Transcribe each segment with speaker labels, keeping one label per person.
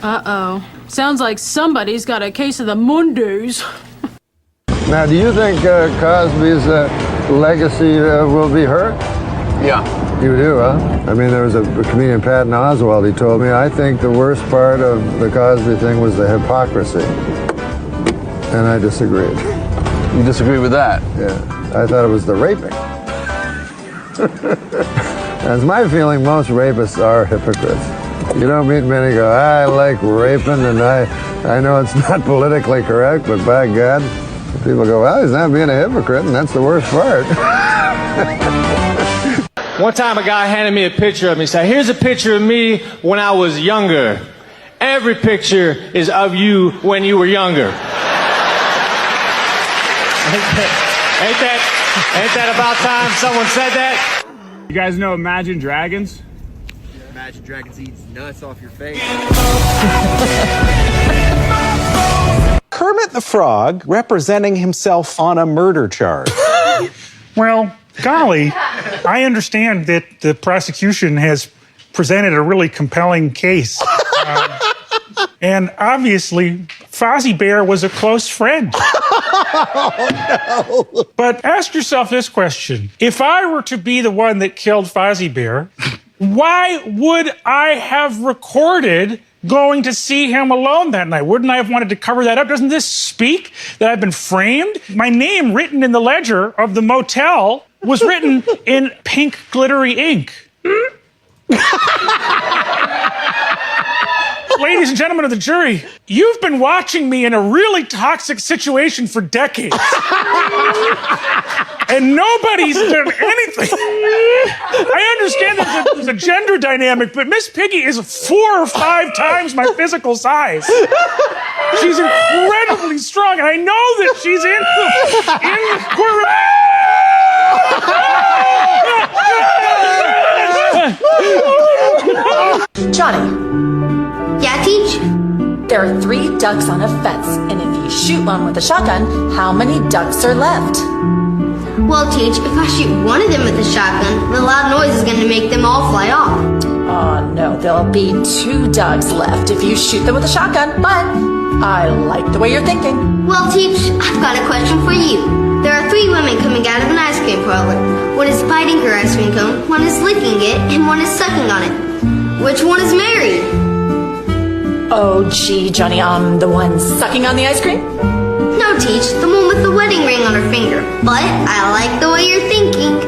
Speaker 1: Uh-oh. Sounds like somebody's got a case of the Mondays.
Speaker 2: Now, do you think Cosby's legacy will be hurt?
Speaker 3: Yeah.
Speaker 2: You do, huh? I mean, there was a comedian, Patton Oswalt, he told me, I think the worst part of the Cosby thing was the hypocrisy. And I disagreed.
Speaker 3: You disagree with that?
Speaker 2: Yeah. I thought it was the raping. That's my feeling. Most rapists are hypocrites. You don't meet many go, I like raping, and I know it's not politically correct, but by God, people go, well, he's not being a hypocrite, and that's the worst part.
Speaker 4: One time a guy handed me a picture of me. He said, here's a picture of me when I was younger. Every picture is of you when you were younger. Ain't that about time someone said that?
Speaker 5: You guys know Imagine Dragons?
Speaker 6: Imagine Dragons eats nuts off your face.
Speaker 7: Kermit the Frog representing himself on a murder charge.
Speaker 8: Well, golly, I understand that the prosecution has presented a really compelling case. And obviously, Fozzie Bear was a close friend.
Speaker 7: Oh, no.
Speaker 8: But ask yourself this question. If I were to be the one that killed Fozzie Bear, why would I have recorded going to see him alone that night? Wouldn't I have wanted to cover that up? Doesn't this speak that I've been framed? My name written in the ledger of the motel was written in pink glittery ink. Ladies and gentlemen of the jury, you've been watching me in a really toxic situation for decades. And nobody's done anything. I understand there's a gender dynamic, but Miss Piggy is 4 or 5 times my physical size. She's incredibly strong, and I know that she's in
Speaker 9: the Johnny.
Speaker 10: Yeah, Teach?
Speaker 9: There are 3 ducks on a fence, and if you shoot one with a shotgun, how many ducks are left?
Speaker 10: Well, Teach, if I shoot one of them with a shotgun, the loud noise is going to make them all fly off.
Speaker 9: Oh, no, there'll be 2 ducks left if you shoot them with a shotgun, but I like the way you're thinking.
Speaker 10: Well, Teach, I've got a question for you. There are 3 women coming out of an ice cream parlor. One is biting her ice cream cone, one is licking it, and one is sucking on it. Which one is married?
Speaker 9: Oh, gee, Johnny, the one sucking on the ice cream?
Speaker 10: No, Teach, the one with the wedding ring on her finger. But I like the way you're thinking.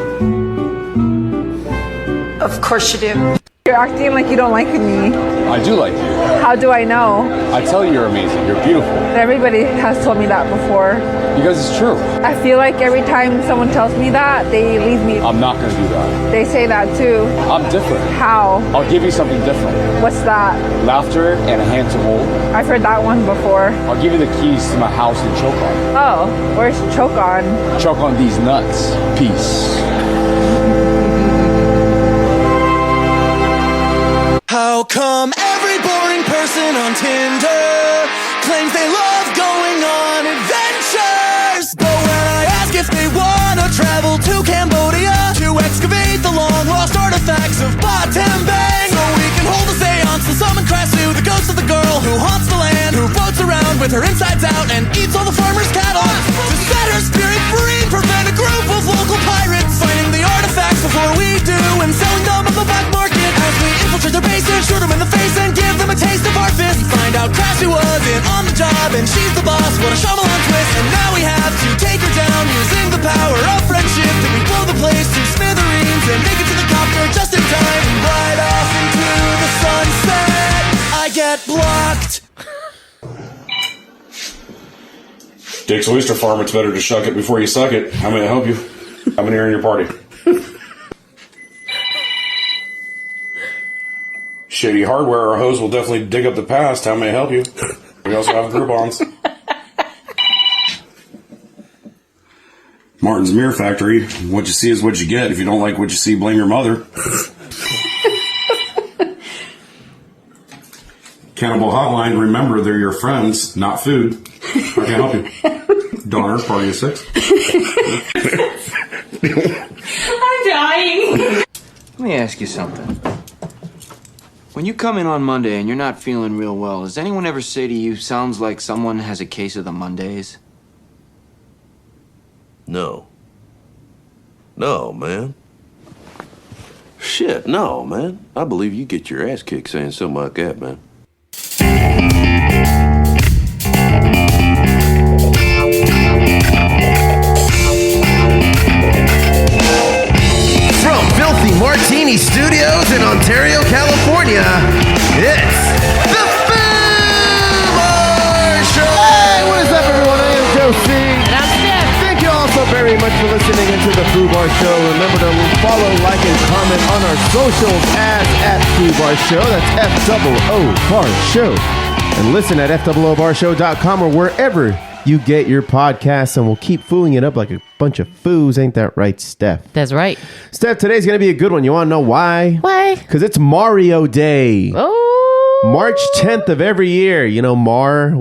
Speaker 9: Of course you do.
Speaker 11: You're acting like you don't like me.
Speaker 3: I do like you.
Speaker 11: How do I know?
Speaker 3: I tell you you're amazing. You're beautiful.
Speaker 11: Everybody has told me that before.
Speaker 3: Because it's true.
Speaker 11: I feel like every time someone tells me that, they leave me.
Speaker 3: I'm not going to do that.
Speaker 11: They say that too.
Speaker 3: I'm different.
Speaker 11: How?
Speaker 3: I'll give you something different.
Speaker 11: What's that?
Speaker 3: Laughter and a hand to hold.
Speaker 11: I've heard that one before.
Speaker 3: I'll give you the keys to my house and choke on.
Speaker 11: Oh, where's choke on?
Speaker 3: Choke on these nuts. Peace.
Speaker 12: How come every boring person on Tinder claims they love going on adventures? But when I ask if they wanna travel to Cambodia to excavate the long lost artifacts of Battambang, so we can hold a seance to summon Krasu, the ghost of the girl who haunts the land, who floats around with her insides out and eats all the farmers' cattle, to set her spirit free, prevent a group of local pirates finding the artifacts before we do and selling them on the black market as we infiltrate their bases, shoot them in the face and give them a taste of our fists. Find out Krasu wasn't on the job and she's the boss. What a Shyamalan twist. And now we have to take her down using the power of friendship. Then we blow the place to smithereens and make it to the copter just in time. And ride off into the sunset. I get blocked.
Speaker 13: Dick's Oyster Farm, it's better to shuck it before you suck it. How may I help you? I'm in here in your party. Shady Hardware, our hose will definitely dig up the past. How may I help you? We also have Groupons. Martin's Mirror Factory. What you see is what you get. If you don't like what you see, blame your mother. Cannibal Hotline. Remember, they're your friends, not food. How can I help you? Donner, party of 6.
Speaker 14: I'm dying.
Speaker 6: Let me ask you something.
Speaker 14: When you come in on Monday and you're not feeling real well, does anyone ever say to you, sounds like someone has a case of the Mondays?
Speaker 15: No. No, man. Shit, no, man. I believe you get your ass kicked saying something like that, man.
Speaker 16: From Filthy Martini Studios in Ontario, California, it's the Foos Show!
Speaker 2: Hey, what is up, everyone? I am Joe C.
Speaker 1: And I'm Steph.
Speaker 2: Thank you all so very much for listening into the Foo Bar Show. Remember to follow, like, and comment on our socials at Foo Bar Show. That's F-O-O Bar Show. And listen at FOOBarshow.com or wherever you get your podcasts, and we'll keep fooing it up like a bunch of foos. Ain't that right, Steph?
Speaker 17: That's right.
Speaker 2: Steph, today's going to be a good one. You want to know why?
Speaker 17: Why?
Speaker 2: Because it's Mario Day.
Speaker 17: Oh.
Speaker 2: March 10th of every year. You know, Mario.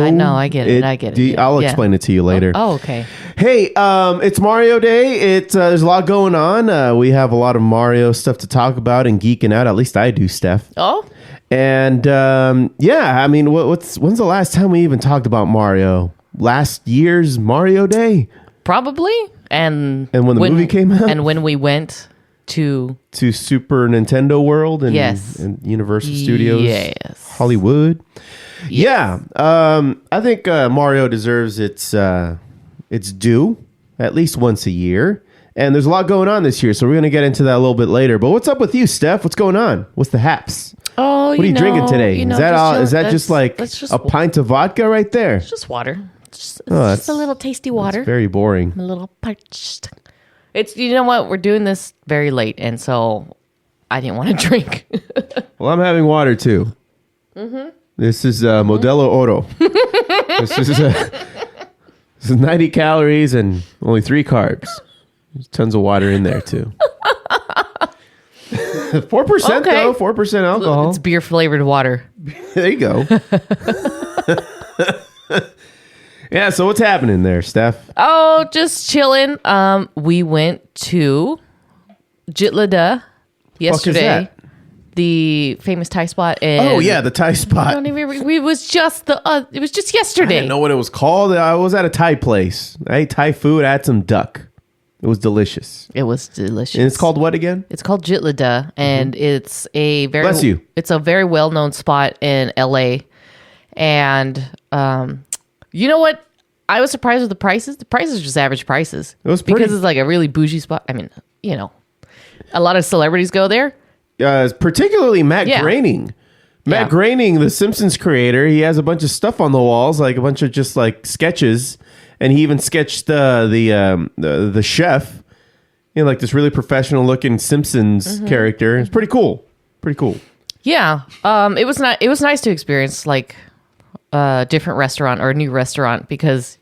Speaker 17: I know, I get it.
Speaker 2: I'll explain it to you later.
Speaker 17: Oh, okay.
Speaker 2: Hey, it's Mario Day. There's a lot going on. We have a lot of Mario stuff to talk about and geeking out. At least I do, Steph.
Speaker 17: Oh?
Speaker 2: And yeah, I mean, when's the last time we even talked about Mario? Last year's Mario Day?
Speaker 17: Probably. And
Speaker 2: when the movie came out?
Speaker 17: And when we went to
Speaker 2: Super Nintendo World and,
Speaker 17: yes.
Speaker 2: and Universal Studios.
Speaker 17: Yes.
Speaker 2: Hollywood. Yes. Yeah. I think Mario deserves its due at least once a year. And there's a lot going on this year, so we're going to get into that a little bit later. But what's up with you, Steph? What's going on? What's the haps?
Speaker 17: Oh,
Speaker 2: what are you drinking today? Is that just like
Speaker 17: just
Speaker 2: a pint of vodka right there?
Speaker 17: It's just water. It's just a little tasty water.
Speaker 2: It's very boring.
Speaker 17: I'm a little parched. You know what? We're doing this very late, and so I didn't want to drink.
Speaker 2: Well, I'm having water too. Mm-hmm. This is Modelo Oro. This is 90 calories and only 3 carbs. There's tons of water in there too. 4% though, 4% alcohol.
Speaker 17: It's beer flavored water.
Speaker 2: There you go. Yeah, so what's happening there, Steph?
Speaker 17: Oh, just chilling. We went to Jitlada yesterday. The famous Thai spot.
Speaker 2: Oh yeah, the Thai spot.
Speaker 17: It was just yesterday.
Speaker 2: I didn't know what it was called. I was at a Thai place. I ate Thai food. I had some duck. It was delicious.
Speaker 17: It was delicious.
Speaker 2: And it's called what again?
Speaker 17: It's called Jitlada, and it's a very
Speaker 2: Bless you.
Speaker 17: It's a very well known spot in LA. And you know what? I was surprised with the prices. The prices are just average prices.
Speaker 2: It was pretty,
Speaker 17: because it's like a really bougie spot. I mean, you know, a lot of celebrities go there.
Speaker 2: Particularly Matt Groening. Matt Groening, the Simpsons creator, he has a bunch of stuff on the walls, like a bunch of just like sketches. And he even sketched the chef in like this really professional looking Simpsons character. It's pretty cool. Pretty cool.
Speaker 17: Yeah. It was nice to experience like a different restaurant or a new restaurant because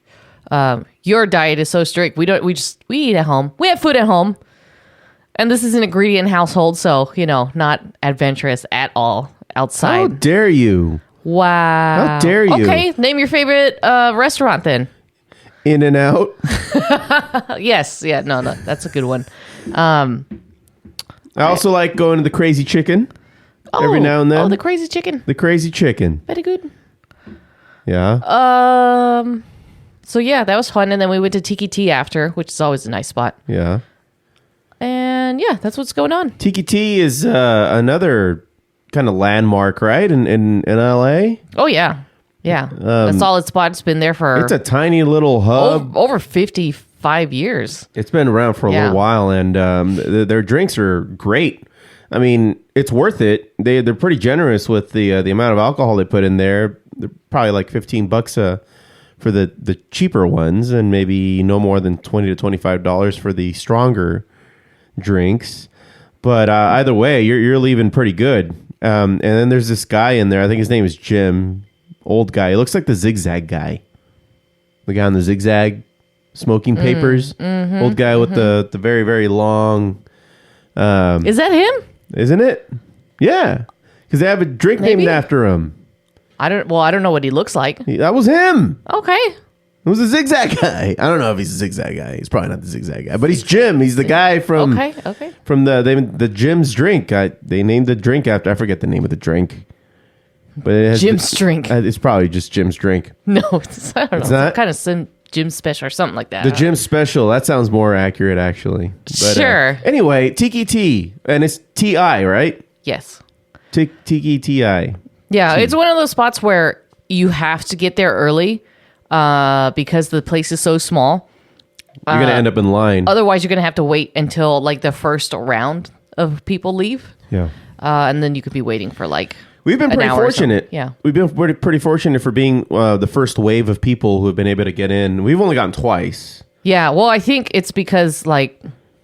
Speaker 17: your diet is so strict. We eat at home. We have food at home. And this is an ingredient household, so not adventurous at all outside.
Speaker 2: How dare you?
Speaker 17: Wow.
Speaker 2: How dare you?
Speaker 17: Okay, name your favorite restaurant then.
Speaker 2: In and Out.
Speaker 17: Yes, yeah, no, that's a good one.
Speaker 2: I also like going to the Crazy Chicken every now and then.
Speaker 17: Oh, the Crazy Chicken.
Speaker 2: The Crazy Chicken.
Speaker 17: Very good.
Speaker 2: Yeah.
Speaker 17: So yeah, that was fun, and then we went to Tiki-Ti after, which is always a nice spot.
Speaker 2: Yeah.
Speaker 17: And yeah, that's what's going on.
Speaker 2: Tiki-Ti is another kind of landmark, right? In LA.
Speaker 17: Oh yeah. Yeah, a solid spot. It's been there for...
Speaker 2: It's a tiny little hub.
Speaker 17: Over 55 years.
Speaker 2: It's been around for a little while, and their drinks are great. I mean, it's worth it. They're pretty generous with the amount of alcohol they put in there. They're probably like $15 for the cheaper ones, and maybe no more than $20 to $25 for the stronger drinks. But either way, you're leaving pretty good. And then there's this guy in there. I think his name is Jim. Old guy. He looks like the Zigzag guy. The guy on the Zigzag smoking papers. Old guy with the very, very long...
Speaker 17: is that him?
Speaker 2: Isn't it? Yeah. Because they have a drink named after him.
Speaker 17: I don't know what he looks like.
Speaker 2: That was him.
Speaker 17: Okay.
Speaker 18: Who's the zigzag guy? I don't know if he's a zigzag guy. He's probably not the zigzag guy, but he's Jim. He's the guy from from the Jim's drink. They named the drink after. I forget the name of the drink, but it has
Speaker 17: Jim's drink.
Speaker 18: It's probably just Jim's drink.
Speaker 17: No, it's, I don't know.
Speaker 18: It's not?
Speaker 17: Some kind of Jim special or something like that.
Speaker 18: The Jim special. That sounds more accurate, actually. But,
Speaker 17: Sure.
Speaker 18: Anyway, Tiki-Ti, and it's T-I, right?
Speaker 17: Yes.
Speaker 18: Tiki-Ti.
Speaker 17: Yeah, it's one of those spots where you have to get there early because the place is so small.
Speaker 18: You're going to end up in line.
Speaker 17: Otherwise, you're going to have to wait until like the first round of people leave.
Speaker 18: Yeah.
Speaker 17: And then you could be waiting for like
Speaker 18: We've been
Speaker 17: an
Speaker 18: pretty
Speaker 17: hour or
Speaker 18: fortunate.
Speaker 17: something. Yeah.
Speaker 18: We've been pretty fortunate for being the first wave of people who have been able to get in. We've only gotten twice.
Speaker 17: Yeah. Well, I think it's because like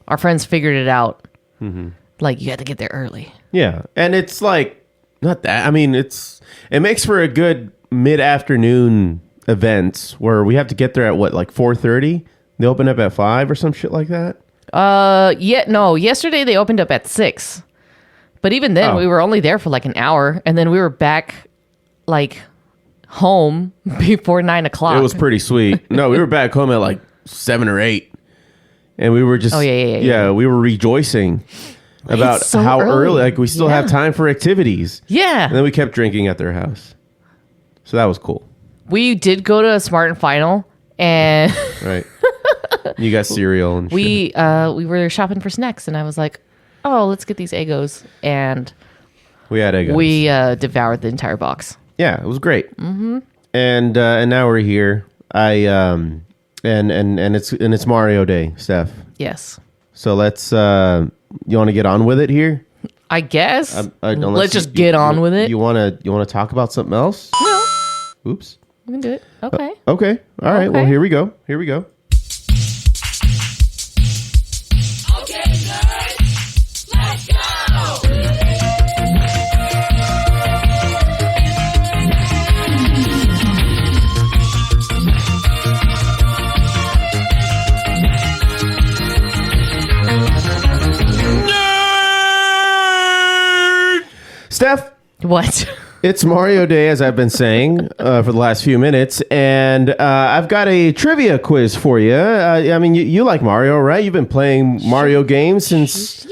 Speaker 17: our friends figured it out.
Speaker 18: Mm-hmm.
Speaker 17: Like you had to get there early.
Speaker 18: Yeah. And it's like, not that. I mean, it makes for a good mid-afternoon event where we have to get there at what, like 4:30? They open up at 5 or some shit like that?
Speaker 17: No. Yesterday they opened up at 6. But even then, we were only there for like an hour, and then we were back, like, home before 9 o'clock.
Speaker 18: It was pretty sweet. No, we were back home at like 7 or 8, and we were just we were rejoicing about
Speaker 17: so
Speaker 18: how
Speaker 17: early.
Speaker 18: Like we still have time for activities.
Speaker 17: Yeah.
Speaker 18: And then we kept drinking at their house, so that was cool.
Speaker 17: We did go to a Smart and Final, and
Speaker 18: Right. You got cereal and shit.
Speaker 17: we were shopping for snacks, and I was like, oh, let's get these Eggos. And
Speaker 18: we had Eggos.
Speaker 17: We devoured the entire box.
Speaker 18: Yeah, it was great.
Speaker 17: Mm-hmm.
Speaker 18: And now we're here. And it's Mario Day, Steph.
Speaker 17: Yes.
Speaker 18: So let's you want to get on with it here?
Speaker 17: I guess.
Speaker 18: Unless
Speaker 17: Let's just get on with it.
Speaker 18: You want to talk about something else?
Speaker 17: No.
Speaker 18: Oops.
Speaker 17: We can do it. Okay.
Speaker 18: Okay. All right. Well,
Speaker 17: Okay.
Speaker 18: here we go. Here we go. Steph.
Speaker 17: What?
Speaker 18: It's Mario Day, as I've been saying for the last few minutes, and I've got a trivia quiz for you. I mean, you like Mario, right? You've been playing Mario games since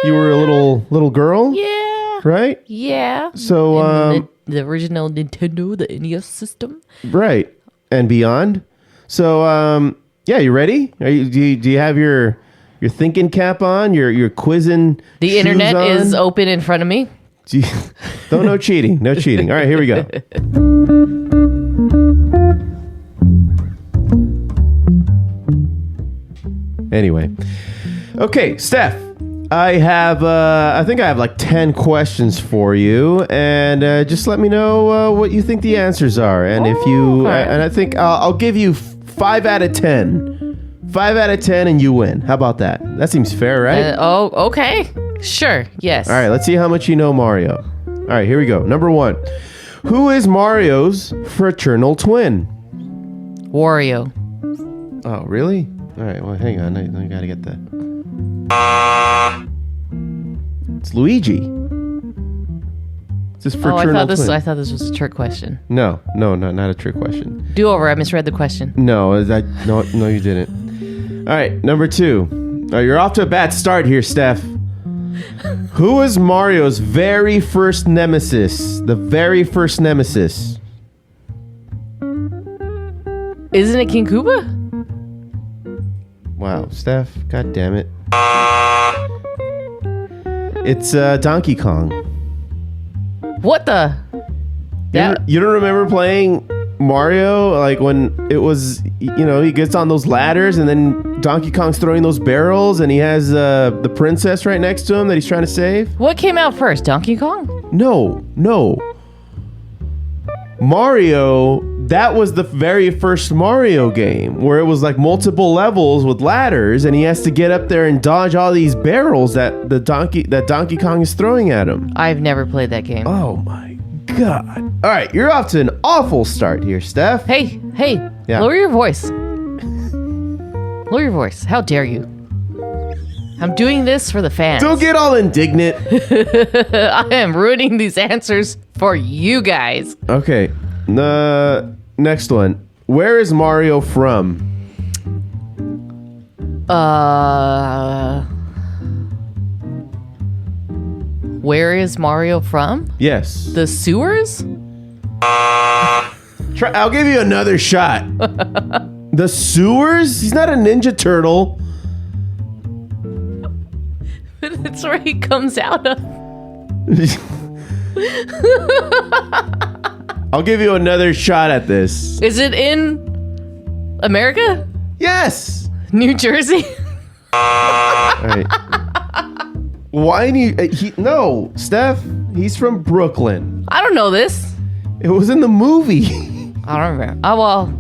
Speaker 18: you were a little girl.
Speaker 17: Yeah.
Speaker 18: Right?
Speaker 17: Yeah.
Speaker 18: So
Speaker 17: the original Nintendo, the NES system.
Speaker 18: Right. And beyond. So yeah, you ready? Do you have your thinking cap on? Your quizzing.
Speaker 17: The
Speaker 18: shoes
Speaker 17: internet
Speaker 18: on?
Speaker 17: is open in front of me.
Speaker 18: No cheating. No cheating. All right, here we go. Anyway. Okay, Steph. I think I have like 10 questions for you, and just let me know what you think the answers are. And if you, and I think I'll give you 5 out of 10. 5 out of 10 and you win. How about that? That seems fair, right?
Speaker 17: Okay. Sure. Yes.
Speaker 18: All right, let's see how much you know Mario. All right, here we go. Number 1. Who is Mario's fraternal twin?
Speaker 17: Wario.
Speaker 18: Oh, really? All right, well, hang on. I got to get that. It's Luigi. It's his fraternal twin.
Speaker 17: I thought this was a trick question.
Speaker 18: No, not a trick question.
Speaker 17: Do over. I misread the question.
Speaker 18: No, no, you didn't. All right, number 2. You're off to a bad start here, Steph. Who was Mario's very first nemesis? The very first nemesis.
Speaker 17: Isn't it King Koopa?
Speaker 18: Wow, Steph, god damn it. It's Donkey Kong.
Speaker 17: What the?
Speaker 18: You don't remember playing Mario, like when it was, he gets on those ladders and then Donkey Kong's throwing those barrels and he has the princess right next to him that he's trying to save?
Speaker 17: What came out first, Donkey Kong?
Speaker 18: No. Mario, that was the very first Mario game where it was like multiple levels with ladders and he has to get up there and dodge all these barrels that Donkey Kong is throwing at him.
Speaker 17: I've never played that game.
Speaker 18: Oh my god. All right, you're off to an awful start here, Steph.
Speaker 17: Hey,
Speaker 18: Yeah.
Speaker 17: lower your voice. Lower your voice. How dare you? I'm doing this for the fans.
Speaker 18: Don't get all indignant.
Speaker 17: I am ruining these answers for you guys.
Speaker 18: Okay. Next one. Where is Mario from?
Speaker 17: Where is Mario from?
Speaker 18: Yes.
Speaker 17: The sewers?
Speaker 18: I'll give you another shot. The sewers? He's not a Ninja Turtle.
Speaker 17: That's where he comes out of.
Speaker 18: I'll give you another shot at this.
Speaker 17: Is it in America?
Speaker 18: Yes.
Speaker 17: New Jersey?
Speaker 18: All right. Why do you... no, Steph, he's from Brooklyn.
Speaker 17: I don't know this.
Speaker 18: It was in the movie.
Speaker 17: I don't remember. Oh, well,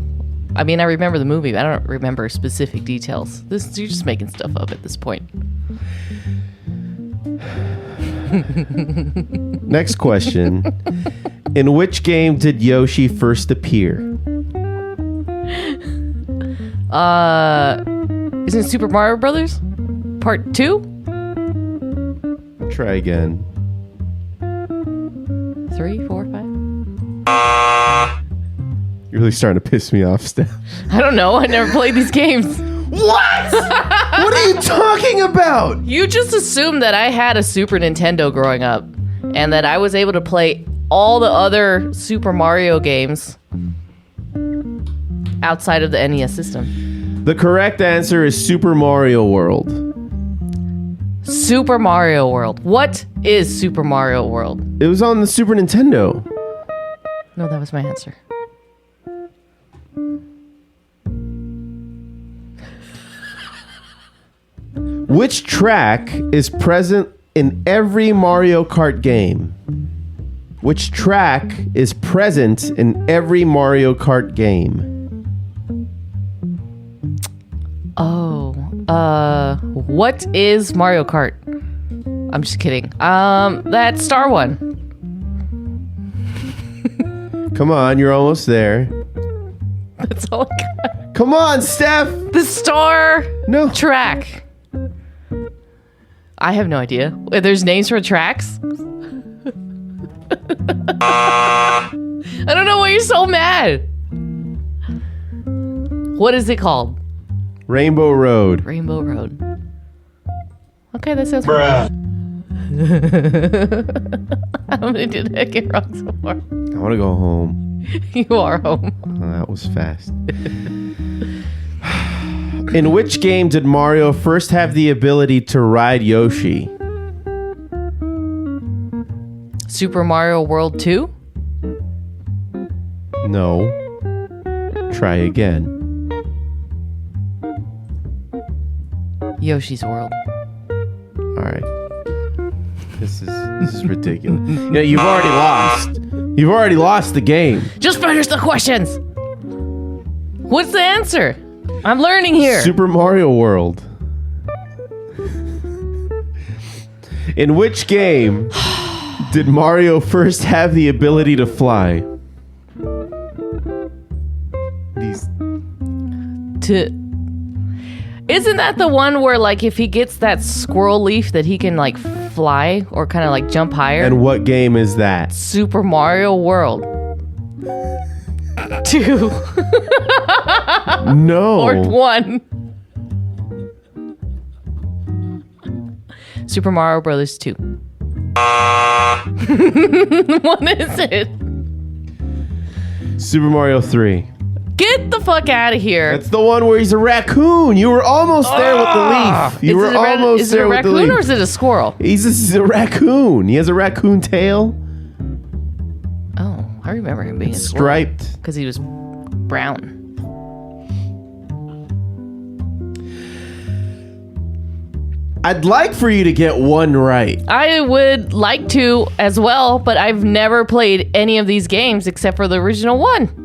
Speaker 17: I mean, I remember the movie, but I don't remember specific details. You're just making stuff up at this point.
Speaker 18: Next question. In which game did Yoshi first appear?
Speaker 17: Isn't it Super Mario Brothers? Part 2?
Speaker 18: Try again.
Speaker 17: 3, 4, 5?
Speaker 18: You're really starting to piss me off, Steph.
Speaker 17: I don't know. I never played these games.
Speaker 18: What? What are you talking about?
Speaker 17: You just assumed that I had a Super Nintendo growing up and that I was able to play all the other Super Mario games outside of the NES system.
Speaker 18: The correct answer is Super Mario World.
Speaker 17: Super Mario World. What is Super Mario World?
Speaker 18: It was on the Super Nintendo.
Speaker 17: No, that was my answer.
Speaker 18: Which track is present in every Mario Kart game? Which track is present in every Mario Kart game?
Speaker 17: What is Mario Kart? I'm just kidding. That Star one.
Speaker 18: Come on, you're almost there.
Speaker 17: That's all I got.
Speaker 18: Come on, Steph!
Speaker 17: The Star
Speaker 18: No.
Speaker 17: track. I have no idea. There's names for tracks? I don't know why you're so mad. What is it called?
Speaker 18: Rainbow Road.
Speaker 17: Rainbow Road. Okay, that sounds
Speaker 18: Bruh.
Speaker 17: How many did I get wrong so far?
Speaker 18: I want to go home.
Speaker 17: You are home.
Speaker 18: Oh, that was fast. In which game did Mario first have the ability to ride Yoshi?
Speaker 17: Super Mario World 2?
Speaker 18: No. Try again.
Speaker 17: Yoshi's World.
Speaker 18: All right. This is ridiculous. Yeah, you've already lost. You've already lost the game.
Speaker 17: Just finish the questions. What's the answer? I'm learning here.
Speaker 18: Super Mario World. In which game did Mario first have the ability to fly?
Speaker 17: Isn't that the one where, like, if he gets that squirrel leaf that he can, like, fly or kind of, like, jump higher?
Speaker 18: And what game is that?
Speaker 17: Super Mario World 2.
Speaker 18: No.
Speaker 17: Or 1. Super Mario Brothers 2. What is it?
Speaker 18: Super Mario 3.
Speaker 17: Get the fuck out of here.
Speaker 18: That's the one where he's a raccoon. You were almost there with the leaf. You were almost there with the leaf.
Speaker 17: Is it a raccoon or is it a squirrel?
Speaker 18: He's a raccoon. He has a raccoon tail.
Speaker 17: Oh, I remember him being a squirrel.
Speaker 18: Striped.
Speaker 17: Because he was brown.
Speaker 18: I'd like for you to get one right.
Speaker 17: I would like to as well, but I've never played any of these games except for the original one.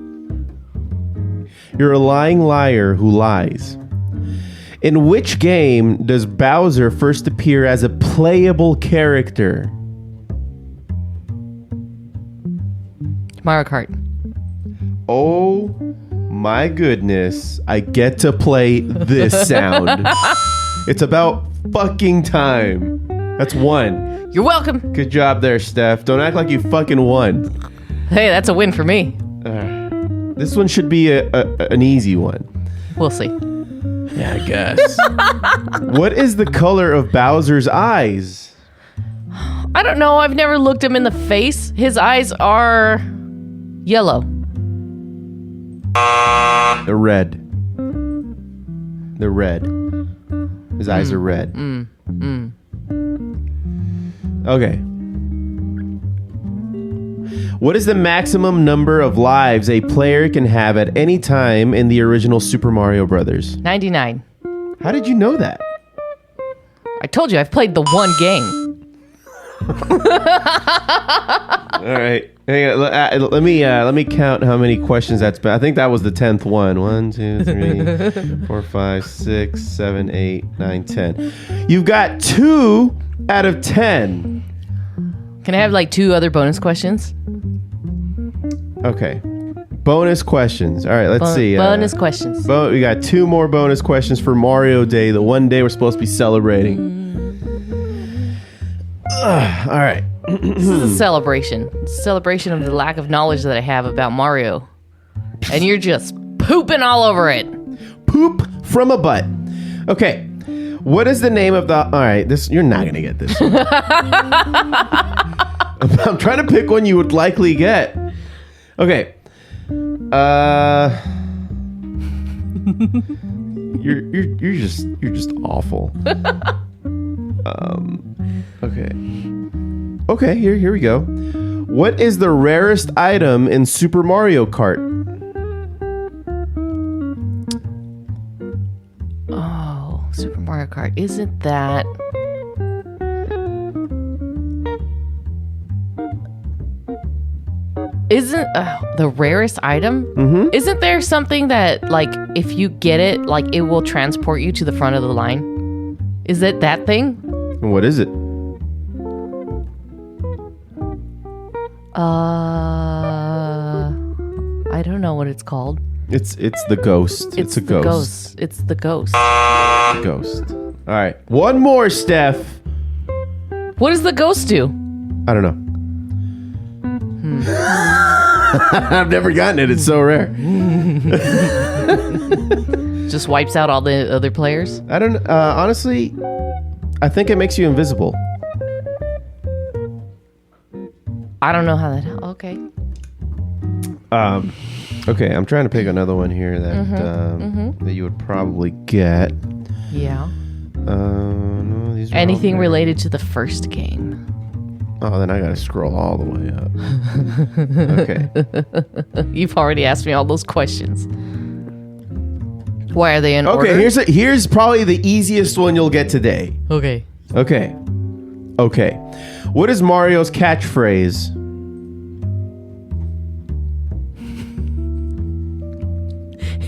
Speaker 18: You're a lying liar who lies. In which game does Bowser first appear as a playable character?
Speaker 17: Mario Kart.
Speaker 18: Oh my goodness. I get to play this sound. It's about fucking time. That's one.
Speaker 17: You're welcome.
Speaker 18: Good job there, Steph. Don't act like you fucking won.
Speaker 17: Hey, that's a win for me.
Speaker 18: This one should be an easy one.
Speaker 17: We'll see.
Speaker 18: Yeah, I guess. What is the color of Bowser's eyes?
Speaker 17: I don't know. I've never looked him in the face. His eyes are yellow.
Speaker 18: They're red. They're red. His eyes are red. Okay. What is the maximum number of lives a player can have at any time in the original Super Mario Brothers?
Speaker 17: 99.
Speaker 18: How did you know that?
Speaker 17: I told you, I've played the one game.
Speaker 18: All right. Hang on, let me count how many questions that's been. I think that was the 10th one. 1, 2, 3, 4, 5, 6, 7, 8, 9, 10. You've got 2 out of 10.
Speaker 17: Can I have like 2 other bonus questions?
Speaker 18: Okay. Bonus questions. All right, let's see.
Speaker 17: Bonus questions.
Speaker 18: We got 2 more bonus questions for Mario Day, the one day we're supposed to be celebrating. All right.
Speaker 17: This is a celebration. It's a celebration of the lack of knowledge that I have about Mario. And you're just pooping all over it.
Speaker 18: Poop from a butt. Okay. What is the name of the... All right, you're not going to get this one. I'm trying to pick one you would likely get. Okay. You're just awful. Okay, here we go. What is the rarest item in Super Mario Kart?
Speaker 17: Oh, Super Mario Kart. Isn't that... Isn't the rarest item?
Speaker 18: Mm-hmm.
Speaker 17: Isn't there something that, like, if you get it, like, it will transport you to the front of the line? Is it that thing?
Speaker 18: What is it?
Speaker 17: I don't know what it's called.
Speaker 18: It's the ghost. It's a ghost.
Speaker 17: It's the ghost.
Speaker 18: The ghost. All right. One more, Steph.
Speaker 17: What does the ghost do?
Speaker 18: I don't know. I've never gotten it. It's so rare.
Speaker 17: Just wipes out all the other players?
Speaker 18: I don't... honestly, I think it makes you invisible.
Speaker 17: I don't know how that... Okay.
Speaker 18: Okay, I'm trying to pick another one here that that you would probably get.
Speaker 17: Yeah.
Speaker 18: No, these are
Speaker 17: anything related to the first game.
Speaker 18: Oh, then I gotta scroll all the way up. Okay.
Speaker 17: You've already asked me all those questions. Why are they in order?
Speaker 18: Okay, here's probably the easiest one you'll get today.
Speaker 17: Okay.
Speaker 18: What is Mario's catchphrase?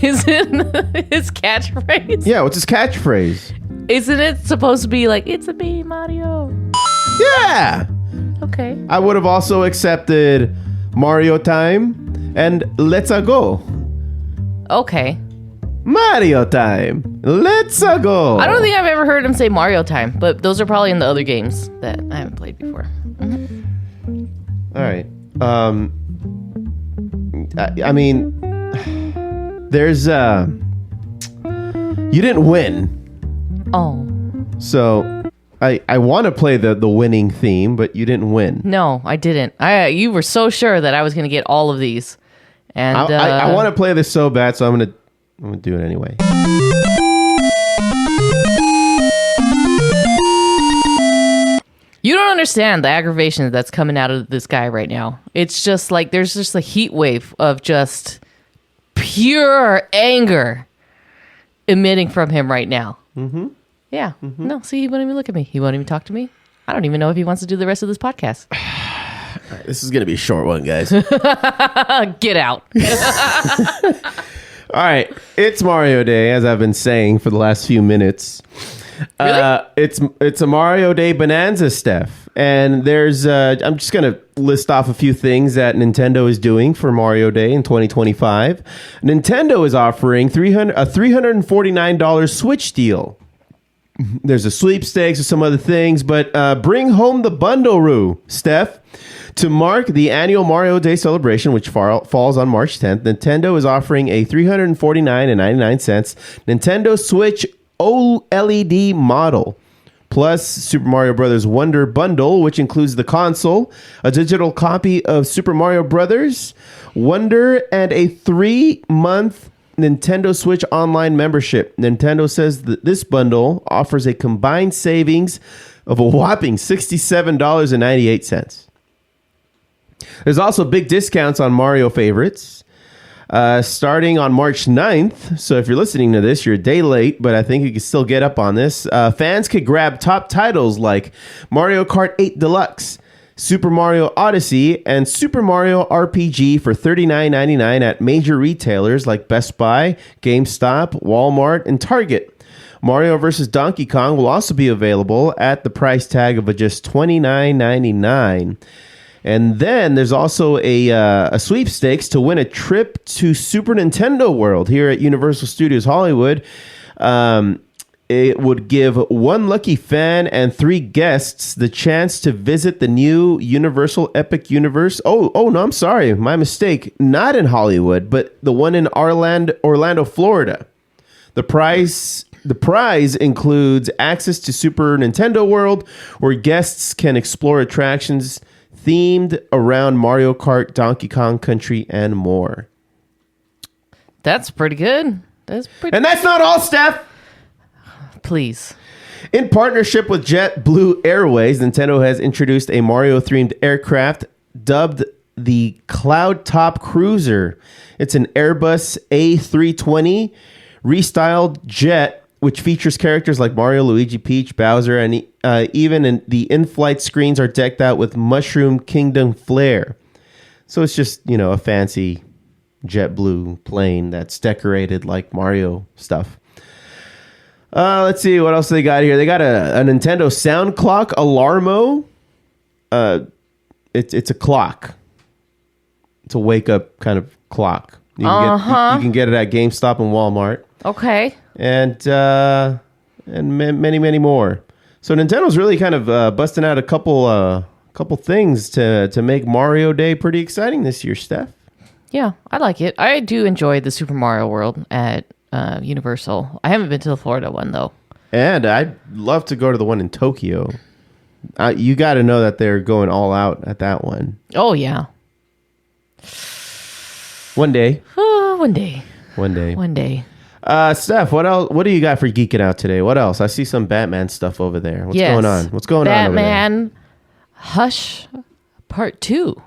Speaker 17: Is it his catchphrase?
Speaker 18: Yeah, what's his catchphrase?
Speaker 17: Isn't it supposed to be like, it's a me, Mario?
Speaker 18: Yeah!
Speaker 17: Okay.
Speaker 18: I would have also accepted Mario time and let's go.
Speaker 17: Okay.
Speaker 18: Mario time. Let's go.
Speaker 17: I don't think I've ever heard him say Mario time, but those are probably in the other games that I haven't played before.
Speaker 18: All right. I mean, there's you didn't win.
Speaker 17: Oh.
Speaker 18: So I want to play the winning theme, but you didn't win.
Speaker 17: No, I didn't. You were so sure that I was going to get all of these. And
Speaker 18: I want to play this so bad, so I'm gonna do it anyway.
Speaker 17: You don't understand the aggravation that's coming out of this guy right now. It's just like there's just a heat wave of just pure anger emitting from him right now.
Speaker 18: Mm-hmm.
Speaker 17: Yeah. Mm-hmm. No, see, he won't even look at me. He won't even talk to me. I don't even know if he wants to do the rest of this podcast.
Speaker 18: This is going to be a short one, guys.
Speaker 17: Get out.
Speaker 18: All right. It's Mario Day, as I've been saying for the last few minutes.
Speaker 17: Really?
Speaker 18: It's a Mario Day bonanza, Steph. And there's I'm just going to list off a few things that Nintendo is doing for Mario Day in 2025. Nintendo is offering a $349 Switch deal. There's a sweepstakes or some other things, but bring home the bundle-roo, Steph. To mark the annual Mario Day celebration, which falls on March 10th, Nintendo is offering a $349.99 Nintendo Switch OLED model, plus Super Mario Bros. Wonder Bundle, which includes the console, a digital copy of Super Mario Bros. Wonder, and a 3-month Nintendo Switch Online membership. Nintendo says that this bundle offers a combined savings of a whopping $67.98. There's also big discounts on Mario favorites starting on March 9th. So if you're listening to this, you're a day late, but I think you can still get up on this. Fans could grab top titles like Mario Kart 8 Deluxe, Super Mario Odyssey, and Super Mario RPG for $39.99 at major retailers like Best Buy, GameStop, Walmart, and Target. Mario vs. Donkey Kong will also be available at the price tag of just $29.99. And then there's also a sweepstakes to win a trip to Super Nintendo World here at Universal Studios Hollywood. It would give one lucky fan and 3 guests the chance to visit the new Universal Epic Universe. Oh no, I'm sorry, my mistake. Not in Hollywood, but the one in Orlando, Florida. The prize includes access to Super Nintendo World, where guests can explore attractions themed around Mario Kart, Donkey Kong Country, and more.
Speaker 17: That's pretty good.
Speaker 18: And that's not all, Steph.
Speaker 17: Please.
Speaker 18: In partnership with JetBlue Airways, Nintendo has introduced a Mario-themed aircraft dubbed the Cloud Top Cruiser. It's an Airbus A320 restyled jet, which features characters like Mario, Luigi, Peach, Bowser, and even the in-flight screens are decked out with Mushroom Kingdom flair. So it's just, a fancy JetBlue plane that's decorated like Mario stuff. Let's see what else they got here. They got a Nintendo Sound Clock Alarmo. It's a clock. It's a wake up kind of clock. You can get it at GameStop and Walmart.
Speaker 17: Okay.
Speaker 18: And many, many more. So Nintendo's really kind of busting out a couple things to make Mario Day pretty exciting this year, Steph.
Speaker 17: Yeah, I like it. I do enjoy the Super Mario World at Universal. I haven't been to the Florida one, though.
Speaker 18: And I'd love to go to the one in Tokyo. You got to know that they're going all out at that one.
Speaker 17: Oh, yeah.
Speaker 18: One day.
Speaker 17: One day.
Speaker 18: Steph, what else? What do you got for Geeking Out today? What else? I see some Batman stuff over there. What's going on? What's going on over there?
Speaker 17: Batman Hush Part 2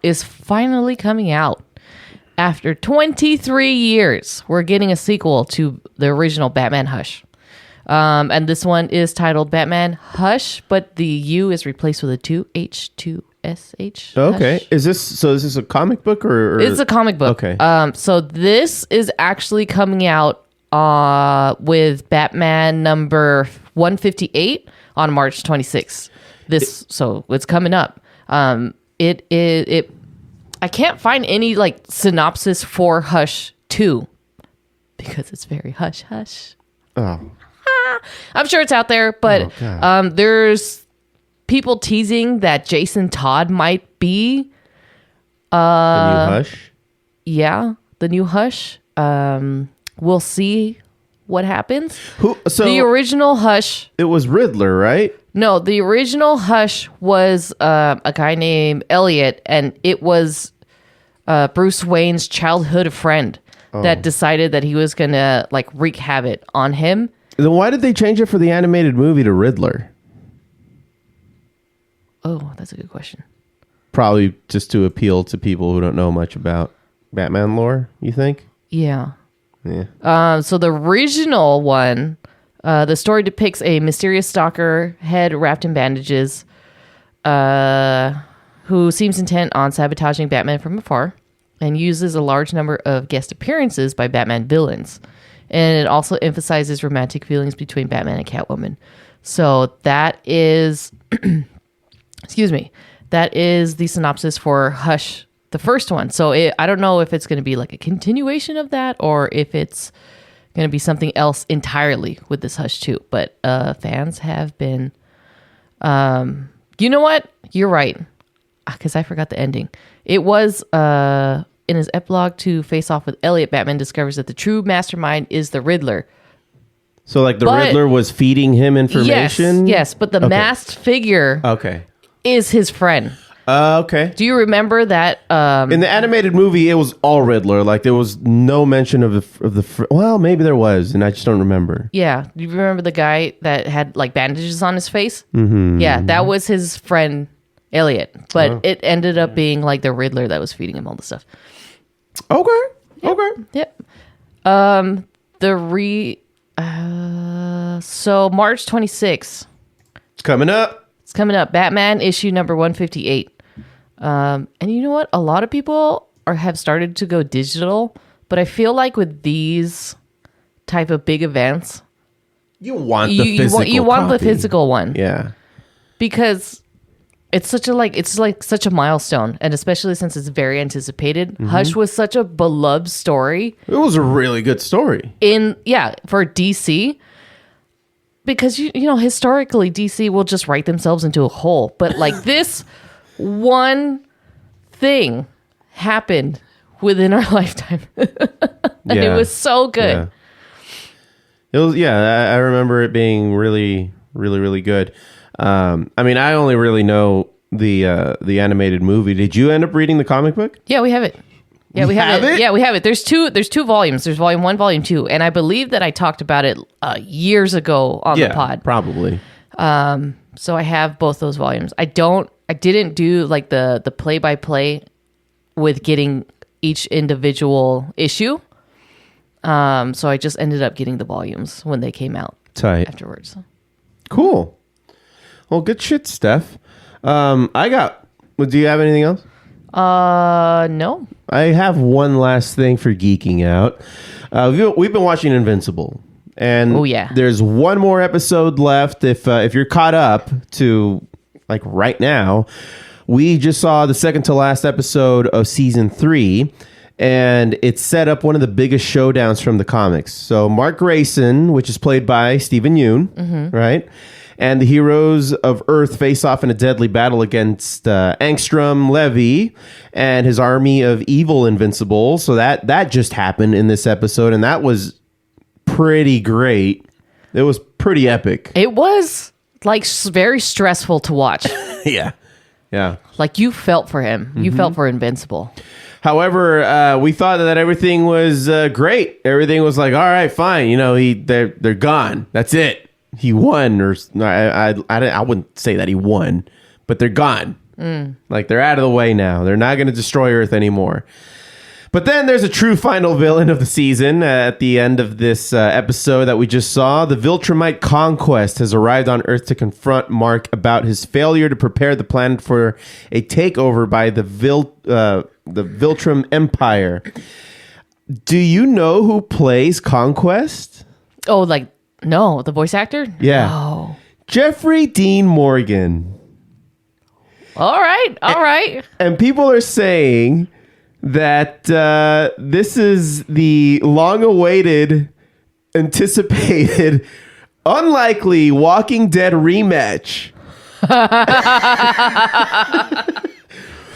Speaker 17: is finally coming out. After 23 years, we're getting a sequel to the original Batman Hush. And this one is titled Batman Hush, but the U is replaced with a 2H2SH.
Speaker 18: Okay.
Speaker 17: Hush.
Speaker 18: Is this a comic book or?
Speaker 17: It's a comic book.
Speaker 18: Okay.
Speaker 17: So this is actually coming out with Batman number 158 on March 26th. So it's coming up. I can't find any synopsis for Hush 2 because it's very hush hush.
Speaker 18: Oh.
Speaker 17: I'm sure it's out there, but there's people teasing that Jason Todd might be
Speaker 18: the new Hush.
Speaker 17: Yeah, the new Hush. We'll see what happens. The original Hush.
Speaker 18: It was Riddler, right?
Speaker 17: No, the original Hush was a guy named Elliot, and it was Bruce Wayne's childhood friend that decided that he was gonna wreak havoc on him.
Speaker 18: Then why did they change it for the animated movie to Riddler?
Speaker 17: Oh, that's a good question.
Speaker 18: Probably just to appeal to people who don't know much about Batman lore, you think?
Speaker 17: Yeah.
Speaker 18: Yeah.
Speaker 17: So the original one, the story depicts a mysterious stalker, head wrapped in bandages, who seems intent on sabotaging Batman from afar and uses a large number of guest appearances by Batman villains. And it also emphasizes romantic feelings between Batman and Catwoman. So that is, that is the synopsis for Hush, the first one. So I don't know if it's going to be a continuation of that or if it's going to be something else entirely with this Hush 2. But fans have been, you know what? You're right. because I forgot the ending. It was in his epilogue to face off with Elliot, Batman discovers that the true mastermind is the Riddler.
Speaker 18: So like the Riddler was feeding him information?
Speaker 17: Yes, but the masked figure is his friend.
Speaker 18: Okay.
Speaker 17: Do you remember that?
Speaker 18: In the animated movie, it was all Riddler. Like there was no mention of the. Well, maybe there was, and I just don't remember.
Speaker 17: Yeah, you remember the guy that had like bandages on his face?
Speaker 18: Mm-hmm.
Speaker 17: Yeah, that was his friend Elliot, but it ended up being like the Riddler that was feeding him all the stuff.
Speaker 18: Okay. Okay.
Speaker 17: Yep. So March 26th.
Speaker 18: It's coming up.
Speaker 17: It's coming up. Batman issue number 158. And you know what? A lot of people have started to go digital, but I feel like with these type of big events,
Speaker 18: you want the physical
Speaker 17: you want the
Speaker 18: copy.
Speaker 17: physical one.
Speaker 18: Yeah.
Speaker 17: Because it's such a milestone, and especially since it's very anticipated. Hush was such a beloved story.
Speaker 18: It was a really good story.
Speaker 17: For DC. Because you know historically DC will just write themselves into a hole, but like this one thing happened within our lifetime, and it was so good.
Speaker 18: Yeah. It was. I remember it being really, really, really good. I mean, I only really know the animated movie. Did you end up reading the comic book?
Speaker 17: Yeah, we have it. Yeah, we have it. Yeah, we have it. There's two volumes. There's volume 1, volume 2, and I believe that I talked about it years ago on the pod.
Speaker 18: Probably.
Speaker 17: So I have both those volumes. I didn't do like the play by play with getting each individual issue. So I just ended up getting the volumes when they came out.
Speaker 18: Tight.
Speaker 17: Afterwards.
Speaker 18: Cool. Well, good shit, Steph. Do you have anything else?
Speaker 17: No.
Speaker 18: I have one last thing for Geeking Out. We've been watching Invincible, and there's one more episode left. If you're caught up to like right now, we just saw the second to last episode of season 3, and it set up one of the biggest showdowns from the comics. So Mark Grayson, which is played by Stephen Yeun, right? And the heroes of Earth face off in a deadly battle against Angstrom Levy and his army of evil Invincible. So that just happened in this episode, and that was pretty great. It was pretty epic.
Speaker 17: It was like very stressful to watch.
Speaker 18: Yeah.
Speaker 17: Like you felt for him. You felt for Invincible.
Speaker 18: However, we thought that everything was great. Everything was like, all right, fine. You know, they're gone. That's it. He won, or I wouldn't say that he won, but they're gone. Like they're out of the way now. They're not going to destroy Earth anymore. But then there's a true final villain of the season at the end of this episode that we just saw. The Viltrumite Conquest has arrived on Earth to confront Mark about his failure to prepare the planet for a takeover by the Viltrum Empire. Do you know who plays Conquest?
Speaker 17: Oh, like. No, the voice actor?
Speaker 18: Yeah.
Speaker 17: No.
Speaker 18: Jeffrey Dean Morgan.
Speaker 17: All right.
Speaker 18: And people are saying that this is the long-awaited, anticipated, unlikely Walking Dead rematch.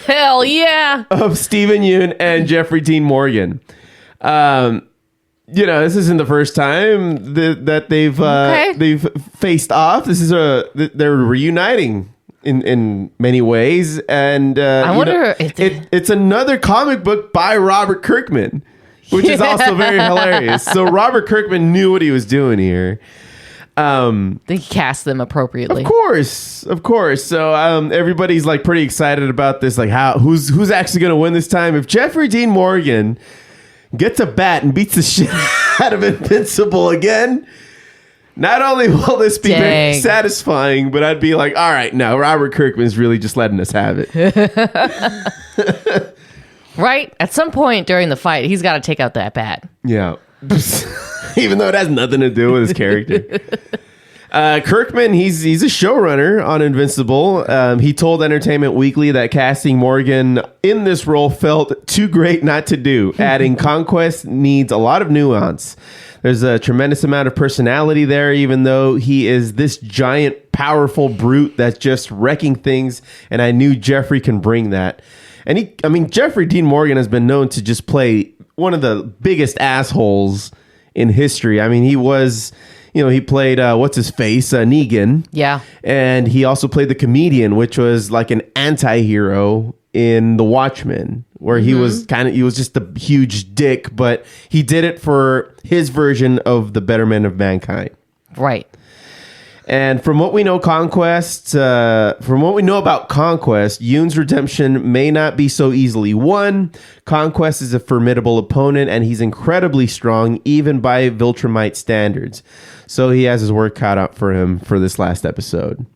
Speaker 17: Hell yeah.
Speaker 18: Of Stephen Yeun and Jeffrey Dean Morgan. You know, this isn't the first time that they've faced off. This is they're reuniting in many ways, and
Speaker 17: I wonder if
Speaker 18: it's another comic book by Robert Kirkman, which is also very hilarious. So Robert Kirkman knew what he was doing here.
Speaker 17: They cast them appropriately,
Speaker 18: of course. So everybody's like pretty excited about this. Like, who's actually going to win this time? If Jeffrey Dean Morgan gets a bat and beats the shit out of Invincible again, not only will this be very satisfying, but I'd be like, all right, no, Robert Kirkman's really just letting us have it.
Speaker 17: Right? At some point during the fight, he's got to take out that bat.
Speaker 18: Yeah. Even though it has nothing to do with his character. Kirkman, he's a showrunner on Invincible. He told Entertainment Weekly that casting Morgan in this role felt too great not to do, adding Conquest needs a lot of nuance. There's a tremendous amount of personality there, even though he is this giant, powerful brute that's just wrecking things. And I knew Jeffrey can bring that. And Jeffrey Dean Morgan has been known to just play one of the biggest assholes in history. I mean, he was, he played, what's his face? Negan.
Speaker 17: Yeah.
Speaker 18: And he also played the comedian, which was like an anti-hero in The Watchmen, where he was just a huge dick, but he did it for his version of the betterment of mankind.
Speaker 17: Right.
Speaker 18: And from what we know, about Conquest, Yoon's redemption may not be so easily won. Conquest is a formidable opponent, and he's incredibly strong, even by Viltrumite standards. So he has his work cut out for him for this last episode.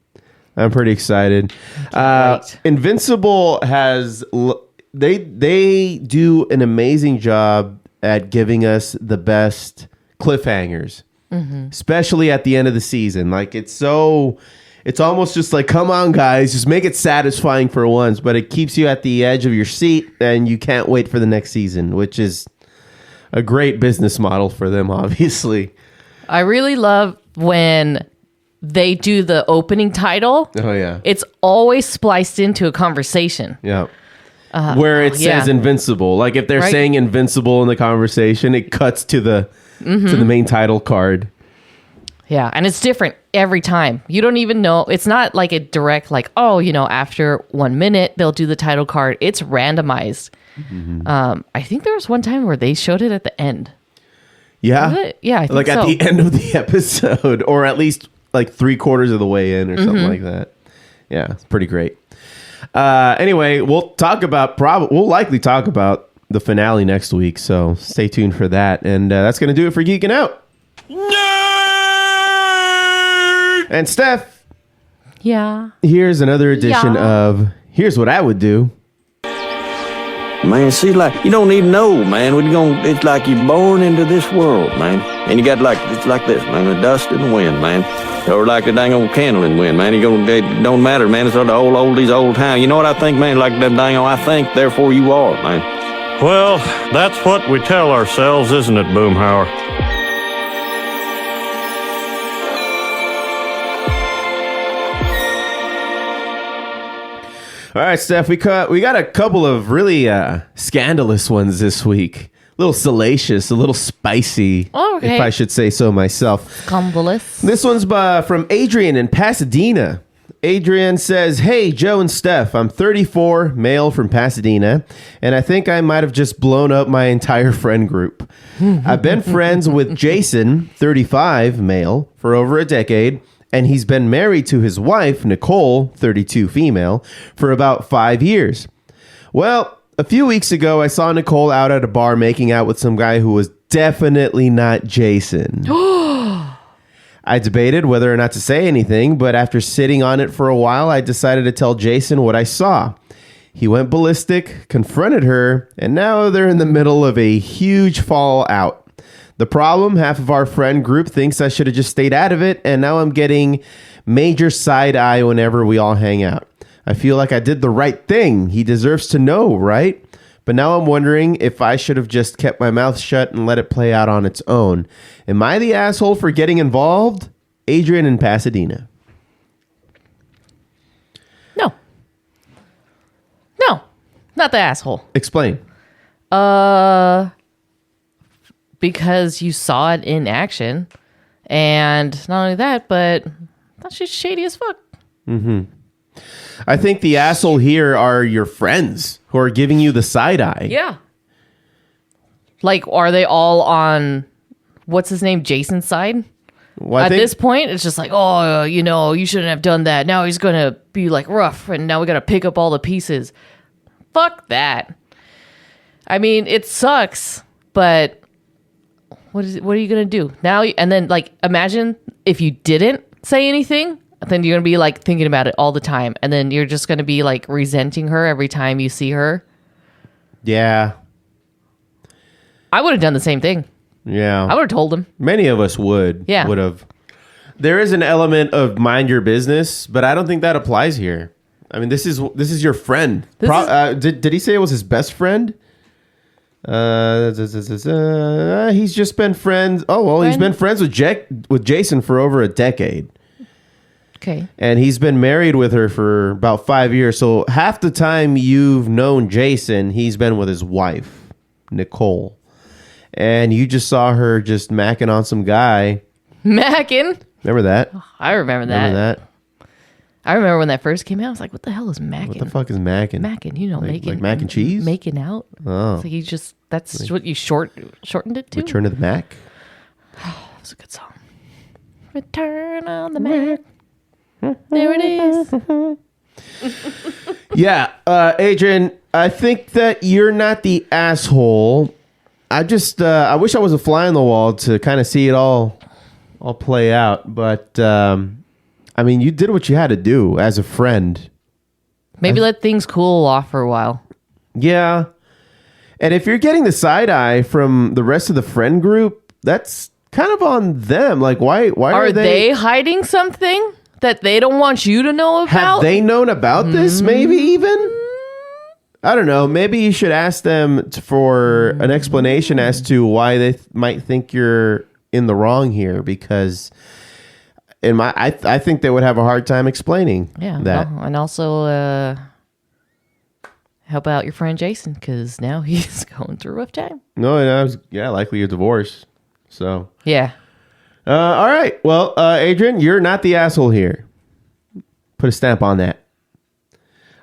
Speaker 18: I'm pretty excited. Invincible has they do an amazing job at giving us the best cliffhangers, especially at the end of the season. Like it's almost just like, come on, guys, just make it satisfying for once. But it keeps you at the edge of your seat, and you can't wait for the next season, which is a great business model for them, obviously.
Speaker 17: I really love when they do the opening title.
Speaker 18: Oh, yeah.
Speaker 17: It's always spliced into a conversation.
Speaker 18: Yeah. Where it says Invincible. Like if they're saying Invincible in the conversation, it cuts to the main title card.
Speaker 17: Yeah. And it's different every time. You don't even know. It's not like a direct, like, after 1 minute, they'll do the title card. It's randomized. I think there was one time where they showed it at the end.
Speaker 18: Yeah.
Speaker 17: Yeah. I think
Speaker 18: like at the end of the episode, or at least like 3/4 of the way in or something like that. Yeah, it's pretty great. Anyway, we'll likely talk about the finale next week, so stay tuned for that. And that's going to do it for Geeking Out. Nerd! And Steph.
Speaker 17: Yeah.
Speaker 18: Here's another edition of Here's What I Would Do.
Speaker 19: Man, see, like, you don't even know, man. It's like you're born into this world, man. And you got it's like this, man, the dust and the wind, man. Or like the dang old candle in the wind, man. It don't matter, man. It's all the oldies, old time. You know what I think, man? Like them dang old, I think, therefore you are, man.
Speaker 20: Well, that's what we tell ourselves, isn't it, Boomhauer?
Speaker 18: All right, Steph, we got a couple of really scandalous ones this week. A little salacious, a little spicy, if I should say so myself.
Speaker 17: Scandalous.
Speaker 18: This one's from Adrian in Pasadena. Adrian says, "Hey, Joe and Steph, I'm 34, male from Pasadena, and I think I might have just blown up my entire friend group. I've been friends with Jason, 35, male, for over a decade, and he's been married to his wife, Nicole, 32, female, for about 5 years. Well, a few weeks ago, I saw Nicole out at a bar making out with some guy who was definitely not Jason. I debated whether or not to say anything, but after sitting on it for a while, I decided to tell Jason what I saw. He went ballistic, confronted her, and now they're in the middle of a huge fallout. The problem, half of our friend group thinks I should have just stayed out of it, and now I'm getting major side eye whenever we all hang out. I feel like I did the right thing. He deserves to know, right? But now I'm wondering if I should have just kept my mouth shut and let it play out on its own. Am I the asshole for getting involved? Adrian in Pasadena."
Speaker 17: No, not the asshole.
Speaker 18: Explain.
Speaker 17: Because you saw it in action, and not only that, but that's just shady as fuck.
Speaker 18: I think the asshole here are your friends who are giving you the side eye.
Speaker 17: Yeah. Like, are they all on, what's his name, Jason's side?
Speaker 18: Well,
Speaker 17: At this point, it's just like, oh, you shouldn't have done that. Now he's going to be like rough, and now we got to pick up all the pieces. Fuck that. I mean, it sucks, but what are you going to do? Now, and then, like, imagine if you didn't say anything, then you're going to be, like, thinking about it all the time, and then you're just going to be, like, resenting her every time you see her.
Speaker 18: Yeah.
Speaker 17: I would have done the same thing.
Speaker 18: Yeah.
Speaker 17: I would have told him.
Speaker 18: Many of us would.
Speaker 17: Yeah.
Speaker 18: Would have. There is an element of mind your business, but I don't think that applies here. I mean, this is your friend. Did he say it was his best friend? He's just been friends. Oh, well, he's been friends with Jason for over a decade.
Speaker 17: Okay.
Speaker 18: And he's been married with her for about 5 years. So half the time you've known Jason, he's been with his wife, Nicole. And you just saw her just macking on some guy.
Speaker 17: Macking?
Speaker 18: Remember that?
Speaker 17: I remember that. I remember when that first came out. I was like, what the hell is macking?
Speaker 18: What the fuck is macking?
Speaker 17: Macking, making.
Speaker 18: Like mac and cheese?
Speaker 17: Making out.
Speaker 18: Oh.
Speaker 17: So that's what you shortened it to?
Speaker 18: Return of the Mac?
Speaker 17: Oh, that was a good song. Return on the Mac. There it is.
Speaker 18: Yeah, Adrian, I think that you're not the asshole. I just, I wish I was a fly on the wall to kind of see it all play out. But, I mean, you did what you had to do as a friend.
Speaker 17: Maybe let things cool off for a while.
Speaker 18: Yeah. And if you're getting the side eye from the rest of the friend group, that's kind of on them. Like, why are
Speaker 17: they hiding something that they don't want you to know about?
Speaker 18: Have they known about this, maybe even? I don't know. Maybe you should ask them for an explanation as to why they might think you're in the wrong here, because I think they would have a hard time explaining that.
Speaker 17: Well, and also help out your friend Jason, because now he's going through a rough time.
Speaker 18: No, likely a divorce. So
Speaker 17: yeah.
Speaker 18: All right. Well, Adrian, you're not the asshole here. Put a stamp on that.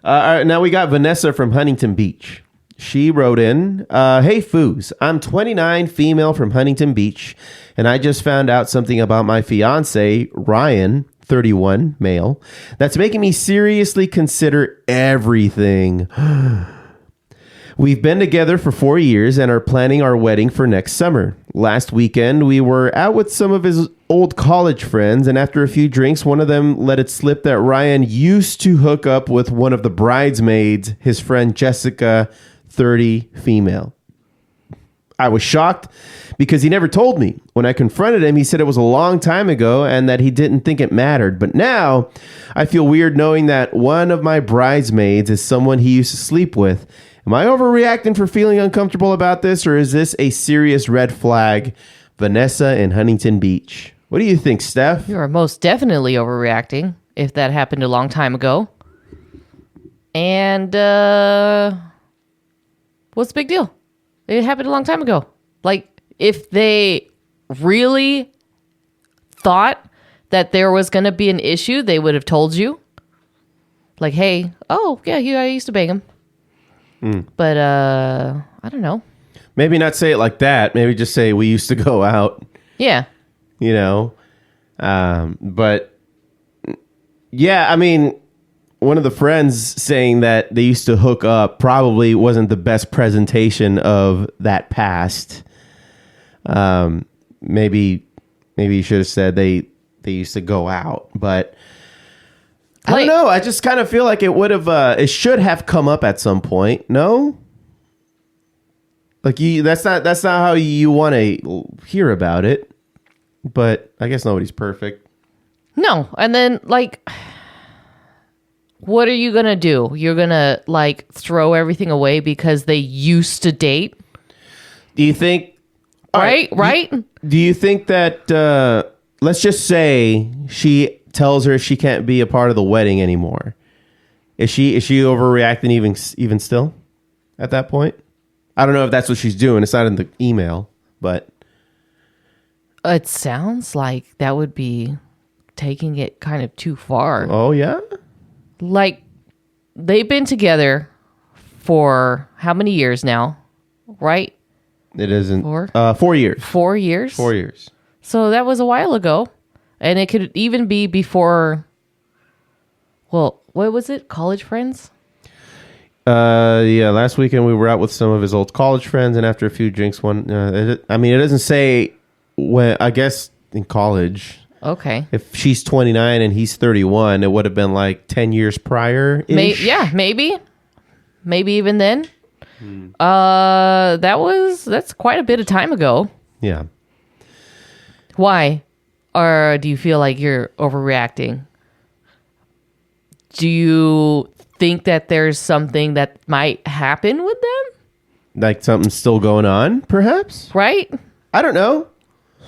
Speaker 18: All right, now we got Vanessa from Huntington Beach. She wrote in, hey, Foos, I'm 29, female from Huntington Beach, and I just found out something about my fiance, Ryan, 31, male, that's making me seriously consider everything. We've been together for 4 years and are planning our wedding for next summer. Last weekend, we were out with some of his old college friends, and after a few drinks, one of them let it slip that Ryan used to hook up with one of the bridesmaids, his friend Jessica, 30, female. I was shocked because he never told me. When I confronted him, he said it was a long time ago and that he didn't think it mattered. But now, I feel weird knowing that one of my bridesmaids is someone he used to sleep with. Am I overreacting for feeling uncomfortable about this, or is this a serious red flag? Vanessa in Huntington Beach. What do you think, Steph?
Speaker 17: You are most definitely overreacting if that happened a long time ago. And what's the big deal? It happened a long time ago. Like, if they really thought that there was going to be an issue, they would have told you. Like, hey, oh, yeah, I used to bang him. But I don't know.
Speaker 18: Maybe not say it like that. Maybe just say we used to go out.
Speaker 17: Yeah.
Speaker 18: You know? But yeah, I mean, one of the friends saying that they used to hook up probably wasn't the best presentation of that past. Maybe you should have said they used to go out, but I don't know. I just kind of feel like it would have, it should have come up at some point. No? Like that's not how you want to hear about it. But I guess nobody's perfect.
Speaker 17: No. And then what are you going to do? You're going to throw everything away because they used to date?
Speaker 18: Do you think...
Speaker 17: Right?
Speaker 18: Do you think that, let's just say she tells her she can't be a part of the wedding anymore. Is she overreacting even still at that point? I don't know if that's what she's doing. It's not in the email, but...
Speaker 17: It sounds like that would be taking it kind of too far.
Speaker 18: Oh, yeah?
Speaker 17: Like, they've been together for how many years now, right?
Speaker 18: It isn't.
Speaker 17: 4?
Speaker 18: 4 years.
Speaker 17: 4 years?
Speaker 18: 4 years.
Speaker 17: So that was a while ago. And it could even be before, well, what was it? College friends?
Speaker 18: Yeah, last weekend we were out with some of his old college friends, and after a few drinks, it doesn't say when, I guess in college.
Speaker 17: Okay.
Speaker 18: If she's 29 and he's 31, it would have been like 10 years prior.
Speaker 17: Yeah, maybe. Maybe even then. That's quite a bit of time ago.
Speaker 18: Yeah.
Speaker 17: Why? Or do you feel like you're overreacting? Do you think that there's something that might happen with them?
Speaker 18: Like something's still going on, perhaps?
Speaker 17: Right?
Speaker 18: I don't know.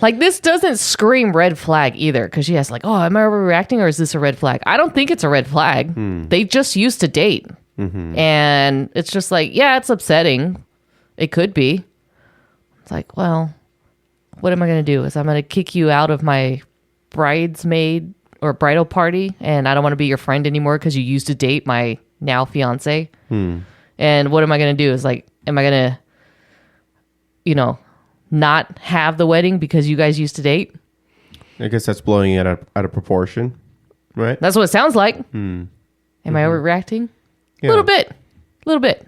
Speaker 17: Like, this doesn't scream red flag either, because she has like, oh, am I overreacting or is this a red flag? I don't think it's a red flag. They just used to date. And it's just like, yeah, it's upsetting. It could be. It's like, well, what am I going to do? Is I'm going to kick you out of my bridesmaid or bridal party, and I don't want to be your friend anymore because you used to date my now fiance. And what am I going to do? Is like, am I going to, not have the wedding because you guys used to date?
Speaker 18: I guess that's blowing it out of proportion, right?
Speaker 17: That's what it sounds like. Am I overreacting? A little bit.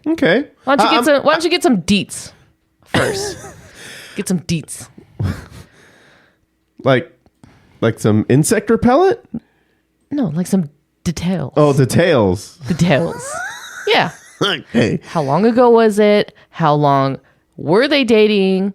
Speaker 18: Okay.
Speaker 17: Why don't you get some deets first? Get some deets.
Speaker 18: Like some insect repellent?
Speaker 17: No, like some details.
Speaker 18: Oh, details.
Speaker 17: Details. Yeah.
Speaker 18: Okay.
Speaker 17: How long ago was it? How long were they dating?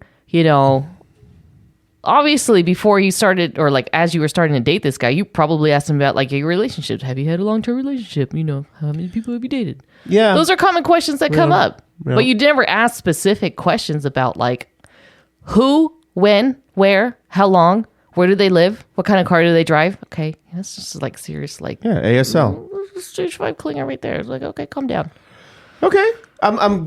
Speaker 17: Obviously before you started, or like as you were starting to date this guy, you probably asked him about like your relationships. Have you had a long-term relationship? How many people have you dated?
Speaker 18: Yeah.
Speaker 17: Those are common questions that come up.
Speaker 18: Yeah.
Speaker 17: But you never ask specific questions about like who, when, where, how long, where do they live? What kind of car do they drive? Okay. That's just like serious, like.
Speaker 18: Yeah, ASL.
Speaker 17: Stage 5 clinger right there. It's like, okay, calm down.
Speaker 18: Okay. I'm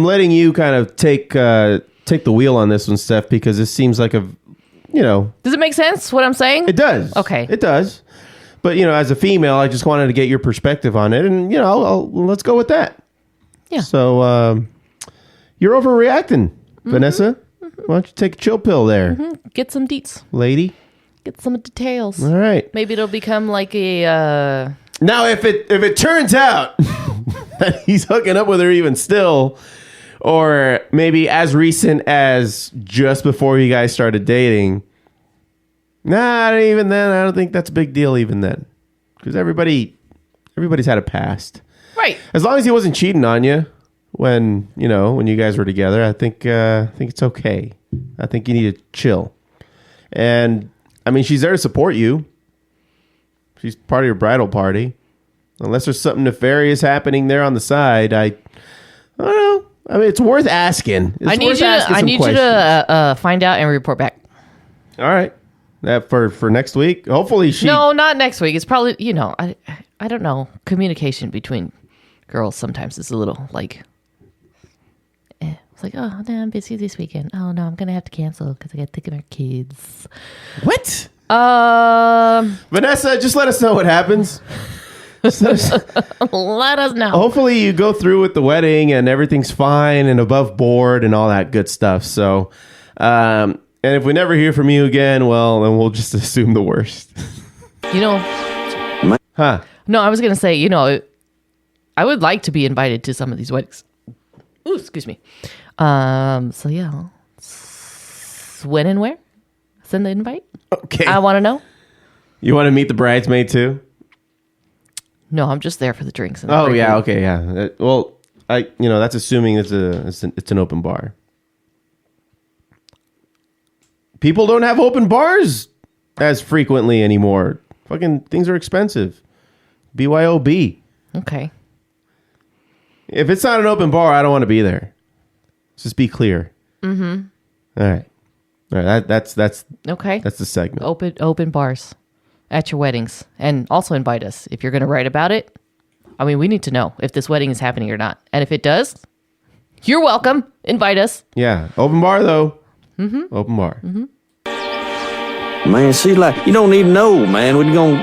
Speaker 18: letting you kind of take the wheel on this one, Steph, because this seems like a,
Speaker 17: Does it make sense what I'm saying?
Speaker 18: It does.
Speaker 17: Okay.
Speaker 18: It does. But, as a female, I just wanted to get your perspective on it. And, let's go with that.
Speaker 17: Yeah.
Speaker 18: So, you're overreacting, Vanessa. Why don't you take a chill pill there?
Speaker 17: Get some deets.
Speaker 18: Lady.
Speaker 17: Get some details.
Speaker 18: All right.
Speaker 17: Maybe it'll become like a...
Speaker 18: Now, if it turns out that he's hooking up with her even still, or maybe as recent as just before you guys started dating, even then, I don't think that's a big deal even then. Because everybody's had a past.
Speaker 17: Right.
Speaker 18: As long as he wasn't cheating on you when you guys were together, I think it's okay. I think you need to chill. And, I mean, she's there to support you. She's part of your bridal party. Unless there's something nefarious happening there on the side, I don't know. I mean, it's worth asking.
Speaker 17: I need you to find out and report back.
Speaker 18: All right. That for next week? Hopefully she...
Speaker 17: No, not next week. It's probably, I don't know. Communication between girls sometimes is a little like... It's like, oh, no, I'm busy this weekend. Oh, no, I'm going to have to cancel because I got to take care of my kids.
Speaker 18: What?
Speaker 17: Vanessa,
Speaker 18: just let us know what happens.
Speaker 17: Let us know.
Speaker 18: Hopefully you go through with the wedding and everything's fine and above board and all that good stuff. So, and if we never hear from you again, well, then we'll just assume the worst. Huh?
Speaker 17: No, I was going to say, I would like to be invited to some of these weddings. Ooh, excuse me. So yeah, when and where? Send the invite.
Speaker 18: Okay.
Speaker 17: I want to know.
Speaker 18: You want to meet the bridesmaid too?
Speaker 17: No, I'm just there for the drinks. And
Speaker 18: oh yeah, okay, yeah. Well, that's assuming it's an open bar. People don't have open bars as frequently anymore. Fucking things are expensive. BYOB.
Speaker 17: Okay.
Speaker 18: If it's not an open bar, I don't want to be there. Let's just be clear.
Speaker 17: Mm-hmm.
Speaker 18: All right. That's
Speaker 17: okay.
Speaker 18: That's the segment.
Speaker 17: Open bars at your weddings, and also invite us if you're going to write about it. I mean, we need to know if this wedding is happening or not, and if it does, you're welcome. Invite us.
Speaker 18: Yeah, open bar though.
Speaker 17: Mm-hmm.
Speaker 18: Open bar.
Speaker 17: Mm-hmm.
Speaker 19: Man, see, like, you don't even know, man.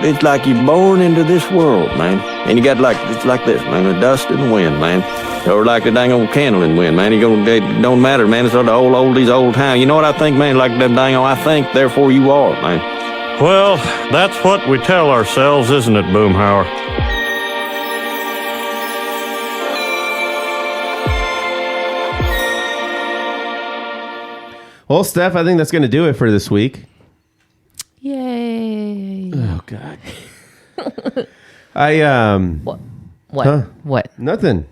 Speaker 19: It's like you're born into this world, man. And you got it's like this, man, the dust and the wind, man. Or like the dang old candle in the wind, man. It don't matter, man. It's all the oldies, old time. You know what I think, man? Like them dang old, I think, therefore you are, man.
Speaker 20: Well, that's what we tell ourselves, isn't it, Boomhauer?
Speaker 18: Well, Steph, I think that's going to do it for this week.
Speaker 17: Yay.
Speaker 18: Oh, God.
Speaker 17: What?
Speaker 18: Huh?
Speaker 17: What?
Speaker 18: Nothing.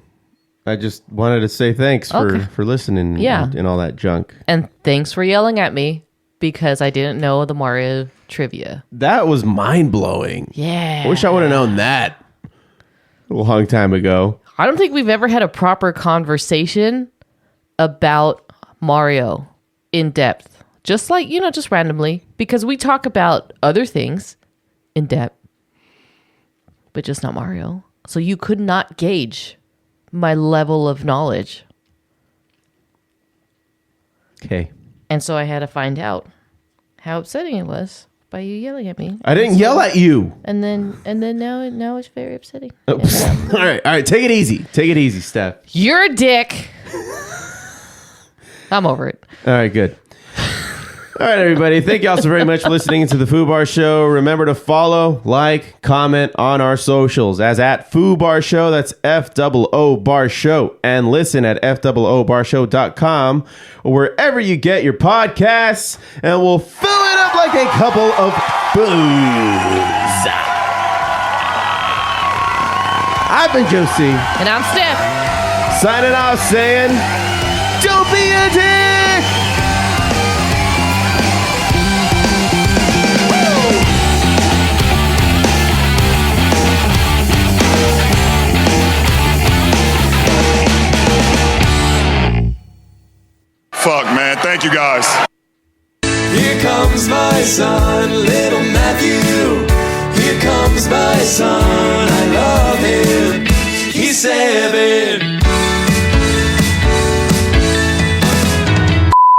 Speaker 18: I just wanted to say thanks for listening and all that junk.
Speaker 17: And thanks for yelling at me because I didn't know the Mario trivia.
Speaker 18: That was mind-blowing.
Speaker 17: Yeah.
Speaker 18: I wish I would have known that a long time ago.
Speaker 17: I don't think we've ever had a proper conversation about Mario in depth. Just like, just randomly. Because we talk about other things in depth. But just not Mario. So you could not gauge my level of knowledge.
Speaker 18: Okay.
Speaker 17: And so I had to find out how upsetting it was by you yelling at me.
Speaker 18: I didn't yell at you.
Speaker 17: And then now it's very upsetting.
Speaker 18: Oh. All right. Take it easy, Steph.
Speaker 17: You're a dick. I'm over it.
Speaker 18: All right, good. All right, everybody. Thank you all so very much for listening to the Foo Bar Show. Remember to follow, like, comment on our socials as at Foo Bar Show. That's FOO Bar Show. And listen at FOOBarshow.com or wherever you get your podcasts. And we'll fill it up like a couple of Foos. I've been Josie.
Speaker 17: And I'm Steph.
Speaker 18: Signing off saying, don't be a dick!
Speaker 5: Fuck, man. Thank you guys.
Speaker 12: Here comes my son, little Matthew. Here comes my son, I love him. He's 7.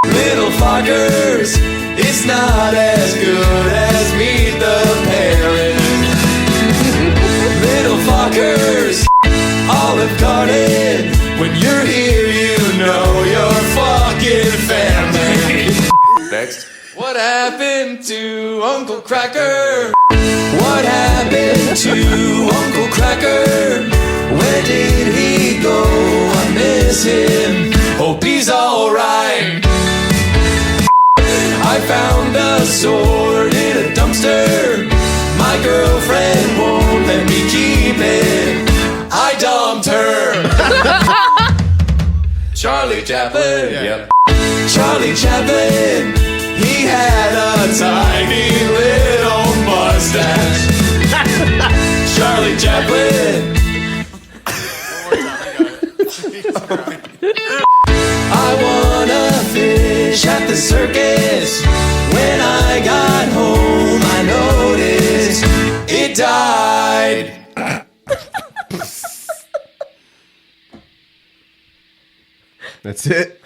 Speaker 12: Little fuckers, it's not as good as Meet the Parents. Little fuckers, Olive Garden. When you're here, you know your fucking family. Next. What happened to Uncle Cracker? What happened to Uncle Cracker? Where did he go? I miss him. Hope he's alright. I found a sword in a dumpster. My girlfriend won't let me keep it. I dumped her. Charlie Chaplin. Yep. Charlie Chaplin. He had a tiny little mustache. Charlie Chaplin. I wanna fish at the circus. When I got home, I noticed it died.
Speaker 18: That's it.